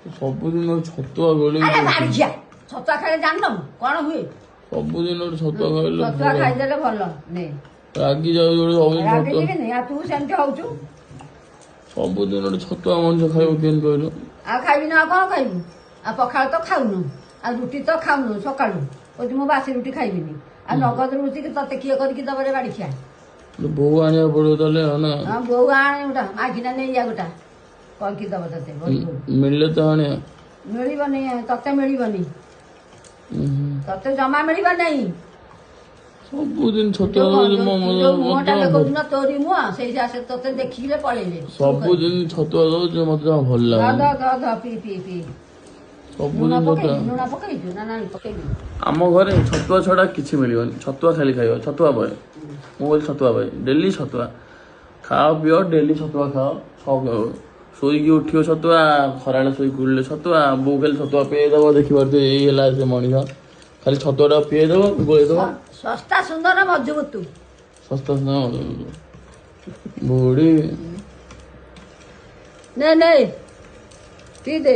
ସବୁଦିନ ଛତୁଆ ଗଳି ଆରେ ବାଡ଼ିଖିଆ ଛତୁଆ ଖାଇଲେ ଜାଣିନ କଣ ହୁଏ? ସବୁଦିନ ଛତୁଆ ଖାଇଲେ ଛତୁଆ ଖାଇଦେଲେ ଭଲ ନେ ରାଗି ଯାଉଛି ଗୋଟେ ସବୁଦିନ ଛତୁଆ ରାଗିଯିବିନି ଆଉ ତୁ ସେମିତି ହଉଛୁ। ସବୁଦିନ ଗୋଟେ ଛତୁଆ ମଣିଷ ଖାଇବ କେମିତି କହିଲୁ? ଆଉ ଖାଇବିନି ଆଉ କଣ ଖାଇବୁ? ଆଉ ପଖାଳ ତ ଖାଉନୁ ଆଉ ରୁଟି ତ ଖାଉନୁ ସକାଳୁ କହୁଛି ମୁଁ ବାସି ରୁଟି ଖାଇବିନି ଆଉ ନଗଦ ରୁଟି ତତେ କିଏ କରିକି ଦବରେ ବାଡ଼ିଖିଆ? ବୋଉ ଆଣିବାକୁ ପଡିବ ତାହେଲେ ନା? ହଁ ବୋଉ ଆଣେ ଗୋଟା ମାଗିନା ନେଇଆ ଗୋଟା କରିକି ଦବ ତତେ ମିଳିଲେ ତ ଆଣିବା। ମିଳିବନି ତତେ ମିଳିବନି ତତେ ଜମା ମିଳିବ ନାହିଁ। ସବୁଦିନ ଛତୁଆ ଦଉଛି ମୁହଁଟା ଦେଖୁଛୁ ନା ତୋରି ମୁହଁ ସେଇଠି ଆସେ ତତେ ଦେଖିଲେ ପଳେଇଲେ। ସବୁଦିନ ଛତୁଆ ଦଉଛି ମତେ ଜମା ଭଲ ଲାଗୁନି। ପି ପି ପି ସବୁଦିନ ଲୁଣ ପକେଇଛୁ ନା ନାଇଁ ପକେଇବି? ଆମ ଘରେ ଛତୁଆ ଛଡା କିଛି ମିଳିବନି। ଛତୁଆ ଖାଲି ଖାଇବ ଛତୁଆ ବଏ। ମୁଁ କହିଲି ଛତୁଆ ବଏ ଡେଲି ଛତୁଆ ଖାଅ ପିଅ ଡେଲି ଛତୁଆ ଖାଅ ସବୁ ଶୋଇକି ଉଠିବ ଛତୁଆ ଖରାବେଳେ ଶୋଇକି ଉଠିଲେ ଛତୁଆ ବୋଉ ଖାଲି ଛତୁଆ ପିଆଇଦବ ଦେଖିପାରୁଥିବ ଏଇ ହେଲା ସେ ମଣିଷ ଖାଲି ଛତୁଆଟା ପିଆଇଦବ ଗୋଳେଇଦବ। ଶସ୍ତା ସୁନ୍ଦର ମଜବୁତ ଶସ୍ତା ସୁନ୍ଦର ବୁଢୀ ନେ ନେ ପିଇ ଦେ।